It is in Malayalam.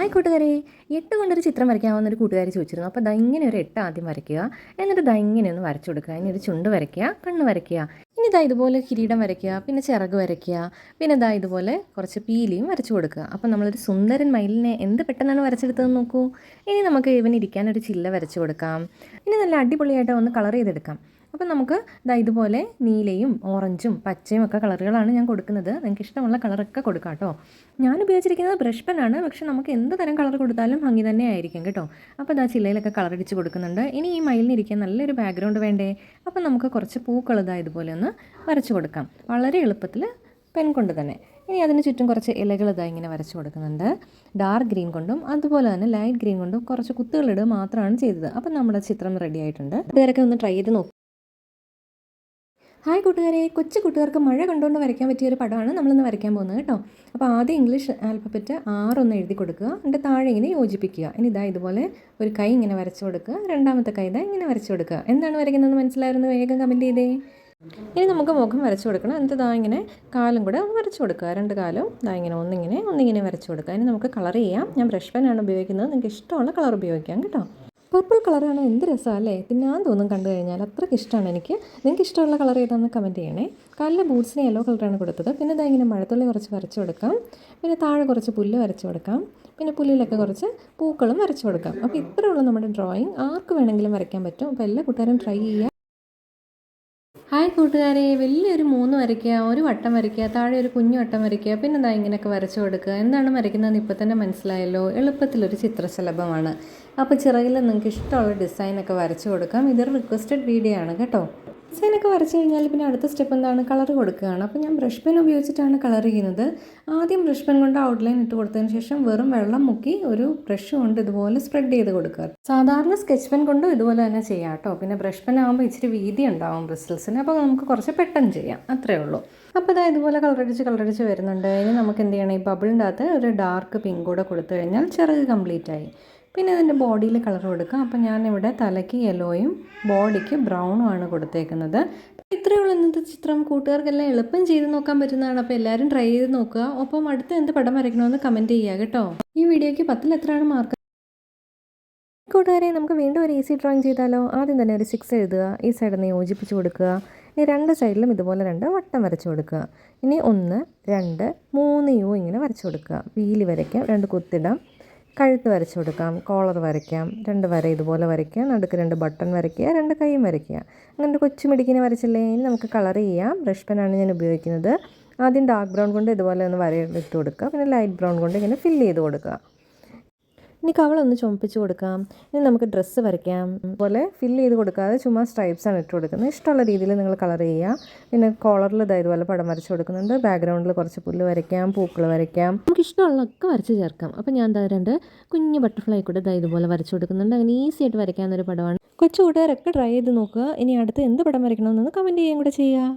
ഹായ് കൂട്ടുകാരെ, 8 കൊണ്ടൊരു ചിത്രം വരയ്ക്കാമെന്നൊരു കൂട്ടുകാരി ചോദിച്ചിരുന്നു. അപ്പോൾ ഇങ്ങനെ ഒരു 8 ആദ്യം വരയ്ക്കുക. എന്നിട്ട് ഇങ്ങനെ ഒന്ന് വരച്ചു കൊടുക്കുക. ഇനി ഒരു ചുണ്ട് വരയ്ക്കുക, കണ്ണ് വരയ്ക്കുക. ഇനി ഇതുപോലെ കിരീടം വരയ്ക്കുക, പിന്നെ ചിറക് വരയ്ക്കുക, പിന്നെ ഇതുപോലെ കുറച്ച് പീലിയും വരച്ചു കൊടുക്കുക. അപ്പോൾ നമ്മളൊരു സുന്ദരൻ മയിലിനെ എന്ത് പെട്ടെന്നാണ് വരച്ചെടുത്തതെന്ന് നോക്കൂ. ഇനി നമുക്ക് ഇവനിരിക്കാനൊരു ചില്ല വരച്ചു കൊടുക്കാം. ഇനി നല്ല അടിപൊളിയായിട്ട് ഒന്ന് കളർ ചെയ്തെടുക്കാം. അപ്പോൾ നമുക്ക് ഇതുപോലെ നീലയും ഓറഞ്ചും പച്ചയും ഒക്കെ കളറുകളാണ് ഞാൻ കൊടുക്കുന്നത്. നിങ്ങൾക്ക് ഇഷ്ടമുള്ള കളറൊക്കെ കൊടുക്കാം കേട്ടോ. ഞാൻ ഉപയോഗിച്ചിരിക്കുന്നത് ബ്രഷ് പെന്നാണ്, പക്ഷെ നമുക്ക് എന്ത് തരം കളർ കൊടുത്താലും ഭംഗി തന്നെ ആയിരിക്കും കേട്ടോ. അപ്പോൾ ചില്ലയിലൊക്കെ കളർ അടിച്ച് കൊടുക്കുന്നുണ്ട്. ഇനി ഈ മയിലിനിരിക്കാൻ നല്ലൊരു ബാക്ക്ഗ്രൗണ്ട് വേണ്ടേ. അപ്പോൾ നമുക്ക് കുറച്ച് പൂക്കൾ ഇതുപോലെ ഒന്ന് വരച്ചു കൊടുക്കാം, വളരെ എളുപ്പത്തിൽ പെൻ കൊണ്ട് തന്നെ. ഇനി അതിന് ചുറ്റും കുറച്ച് ഇലകൾ ഇങ്ങനെ വരച്ചു കൊടുക്കുന്നുണ്ട്. ഡാർക്ക് ഗ്രീൻ കൊണ്ടും അതുപോലെ തന്നെ ലൈറ്റ് ഗ്രീൻ കൊണ്ടും കുറച്ച് കുത്തുകളിടുക മാത്രമാണ് ചെയ്തത്. അപ്പോൾ നമ്മുടെ ചിത്രം റെഡി ആയിട്ടുണ്ട്. ഇതുവരെയൊക്കെ ഒന്ന് ട്രൈ ചെയ്ത് നോക്കും. ഹായ് കൂട്ടുകാരെ, കൊച്ചു കൂട്ടുകാർക്ക് മഴ കണ്ടുകൊണ്ട് വരയ്ക്കാൻ പറ്റിയൊരു പടമാണ് നമ്മളിന്ന് വരയ്ക്കാൻ പോകുന്നത് കേട്ടോ. അപ്പോൾ ആദ്യം ഇംഗ്ലീഷ് ആൽഫബറ്റ് 6 ഒന്ന് എഴുതി കൊടുക്കുക. എന്നിട്ട് താഴെ ഇങ്ങനെ യോജിപ്പിക്കുക. ഇനി ഇതുപോലെ ഒരു കൈ ഇങ്ങനെ വരച്ചു കൊടുക്കുക, രണ്ടാമത്തെ കൈ ഇങ്ങനെ വരച്ചു കൊടുക്കുക. എന്താണ് വരയ്ക്കുന്നതെന്ന് മനസ്സിലായിരുന്നു? വേഗം കമൻറ്റ് ചെയ്തേ. ഇനി നമുക്ക് മുഖം വരച്ചു കൊടുക്കണം. എന്നിട്ട് ഇങ്ങനെ കാലും കൂടെ വരച്ചു കൊടുക്കുക. 2 കാലും ഇങ്ങനെ ഒന്നിങ്ങനെ വരച്ചു കൊടുക്കുക. ഇനി നമുക്ക് കളർ ചെയ്യാം. ഞാൻ ബ്രഷ് പെന്നാണ് ഉപയോഗിക്കുന്നത്. നിങ്ങൾക്ക് ഇഷ്ടമുള്ള കളർ ഉപയോഗിക്കാം കേട്ടോ. പർപ്പിൾ കളറാണ്, എന്ത് രസമല്ലേ, തിന്നാൻ തോന്നും കണ്ടു കഴിഞ്ഞാൽ. അത്രയ്ക്ക് ഇഷ്ടമാണ് എനിക്ക്. നിങ്ങൾക്ക് ഇഷ്ടമുള്ള കളർ ഏതാണെന്ന് കമൻറ്റ് ചെയ്യണേ. കാലിലെ ബൂട്ട്സിന് യെല്ലോ കളറാണ് കൊടുത്തത്. പിന്നെ ഇങ്ങനെ മഴത്തുള്ളി കുറച്ച് വരച്ചു കൊടുക്കാം. പിന്നെ താഴെ കുറച്ച് പുല്ല് വരച്ചു കൊടുക്കാം. പിന്നെ പുല്ലിലൊക്കെ കുറച്ച് പൂക്കളും വരച്ചു കൊടുക്കാം. അപ്പോൾ ഇത്രയുള്ള നമ്മുടെ ഡ്രോയിങ്. ആർക്ക് വേണമെങ്കിലും വരയ്ക്കാൻ പറ്റും. അപ്പോൾ എല്ലാ കൂട്ടുകാരും ട്രൈ ചെയ്യുക. ഹായ് കൂട്ടുകാരെ, വലിയൊരു 3 വരയ്ക്കുക, ഒരു വട്ടം വരയ്ക്കുക, താഴെ ഒരു കുഞ്ഞു വട്ടം വരയ്ക്കുക, പിന്നെ ഇങ്ങനെയൊക്കെ വരച്ചു കൊടുക്കുക. എന്താണ് വരയ്ക്കുന്നതെന്ന് ഇപ്പോൾ തന്നെ മനസ്സിലായല്ലോ. എളുപ്പത്തിലൊരു ചിത്രശലഭമാണ്. അപ്പോൾ ചിറകിൽ നിങ്ങൾക്ക് ഇഷ്ടമുള്ള ഡിസൈനൊക്കെ വരച്ചു കൊടുക്കാം. ഇതൊരു റിക്വസ്റ്റഡ് വീഡിയോ ആണ് കേട്ടോ. ഡിസൈനൊക്കെ വരച്ചു കഴിഞ്ഞാൽ പിന്നെ അടുത്ത സ്റ്റെപ്പ് എന്താണ്? കളർ കൊടുക്കുകയാണ്. അപ്പോൾ ഞാൻ ബ്രഷ് പെൻ ഉപയോഗിച്ചിട്ടാണ് കളർ ചെയ്യുന്നത്. ആദ്യം ബ്രഷ് പെൻ കൊണ്ട് ഔട്ട്ലൈൻ ഇട്ട് കൊടുത്തതിന് ശേഷം വെറും വെള്ളം മുക്കി ഒരു ബ്രഷ് കൊണ്ട് ഇതുപോലെ സ്പ്രെഡ് ചെയ്ത് കൊടുക്കുക. സാധാരണ സ്കെച്ച് പെൻ കൊണ്ടും ഇതുപോലെ തന്നെ ചെയ്യാം കേട്ടോ. പിന്നെ ബ്രഷ് പെൻ ആകുമ്പോൾ ഇച്ചിരി വീതി ഉണ്ടാവും ബ്രിസിൽസിന്. അപ്പോൾ നമുക്ക് കുറച്ച് പെട്ടെന്ന് ചെയ്യാം, അത്രയേ ഉള്ളൂ. അപ്പോൾ ഇതുപോലെ കളറടിച്ച് വരുന്നുണ്ട്. ഇനി നമുക്ക് എന്ത് ചെയ്യണം? ഈ ബബിളിൻ്റെ അകത്ത് ഒരു ഡാർക്ക് പിങ്ക് കൂടെ കൊടുത്തു കഴിഞ്ഞാൽ ചിറക് കംപ്ലീറ്റ് ആയി. പിന്നെ അതിൻ്റെ ബോഡിയിൽ കളർ കൊടുക്കാം. അപ്പോൾ ഞാനിവിടെ തലയ്ക്ക് യെല്ലോയും ബോഡിക്ക് ബ്രൗണും ആണ് കൊടുത്തേക്കുന്നത്. ഇത്രയേ ഉള്ളൂ ഇന്നത്തെ ചിത്രം. കൂട്ടുകാർക്കെല്ലാം എളുപ്പം ചെയ്ത് നോക്കാൻ പറ്റുന്നതാണ്. അപ്പോൾ എല്ലാവരും ട്രൈ ചെയ്ത് നോക്കുക. ഒപ്പം അടുത്ത് എന്ത് പടം വരയ്ക്കണമെന്ന് കമൻറ്റ് ചെയ്യുക കേട്ടോ. ഈ വീഡിയോയ്ക്ക് 10-ൽ എത്രയാണ് മാർക്ക്? കൂട്ടുകാരെ, നമുക്ക് വീണ്ടും ഒരു ഈസി ഡ്രോയിങ് ചെയ്താലോ. ആദ്യം തന്നെ ഒരു 6 എഴുതുക. ഈ സൈഡിൽ നിന്ന് യോജിപ്പിച്ച് കൊടുക്കുക. ഇനി 2 സൈഡിലും ഇതുപോലെ 2 വട്ടം വരച്ചു കൊടുക്കുക. ഇനി 1, 2, 3 യു ഇങ്ങനെ വരച്ചു കൊടുക്കുക. വീലി വരയ്ക്കാം, 2 കുത്തിടാം, കഴുത്ത് വരച്ചു കൊടുക്കാം, കോളർ വരയ്ക്കാം, 2 വര ഇതുപോലെ വരയ്ക്കുക, നടുക്ക് 2 ബട്ടൺ വരയ്ക്കുക, 2 കൈയും വരയ്ക്കുക. അങ്ങനെ കൊച്ചു മിടിക്കിനെ വരച്ചില്ലേ. ഇനി നമുക്ക് കളർ ചെയ്യാം. ബ്രഷ് പെനാണ് ഞാൻ ഉപയോഗിക്കുന്നത്. ആദ്യം ഡാർക്ക് ബ്രൗൺ കൊണ്ട് ഇതുപോലെ ഒന്ന് വരയിട്ട് കൊടുക്കുക. പിന്നെ ലൈറ്റ് ബ്രൗൺ കൊണ്ട് ഇങ്ങനെ ഫില്ല് ചെയ്ത് കൊടുക്കുക. ഇനി കവളൊന്ന് ചുമപ്പിച്ച് കൊടുക്കാം. ഇനി നമുക്ക് ഡ്രസ്സ് വരയ്ക്കാം. അതുപോലെ ഫില്ല് ചെയ്ത് കൊടുക്കാതെ ചുമ്മാ സ്ട്രൈപ്സാണ് ഇട്ട് കൊടുക്കുന്നത്. ഇഷ്ടമുള്ള രീതിയിൽ നിങ്ങൾ കളർ ചെയ്യുക. പിന്നെ കോളറിൽ ഇതുപോലെ പടം വരച്ച് കൊടുക്കുന്നുണ്ട്. ബാക്ക്ഗ്രൗണ്ടിൽ കുറച്ച് പുല്ല് വരയ്ക്കാം, പൂക്കൾ വരയ്ക്കാം, നമുക്ക് ഇഷ്ടമുള്ളതൊക്കെ വരച്ച് ചേർക്കാം. അപ്പോൾ ഞാൻ 2 കുഞ്ഞ് ബട്ടർഫ്ലൈ കൂടെ ഇതുപോലെ വരച്ച് കൊടുക്കുന്നുണ്ട്. അങ്ങനെ ഈസി ആയിട്ട് വരയ്ക്കാവുന്നൊരു പടമാണ്. കൊച്ചു കൂട്ടുകാരൊക്കെ ട്രൈ ചെയ്ത് നോക്കുക. ഇനി അടുത്ത് എന്ത് പടം വരയ്ക്കണമെന്നൊന്ന് കമൻറ്റ് ചെയ്യുകയും കൂടെ ചെയ്യുക.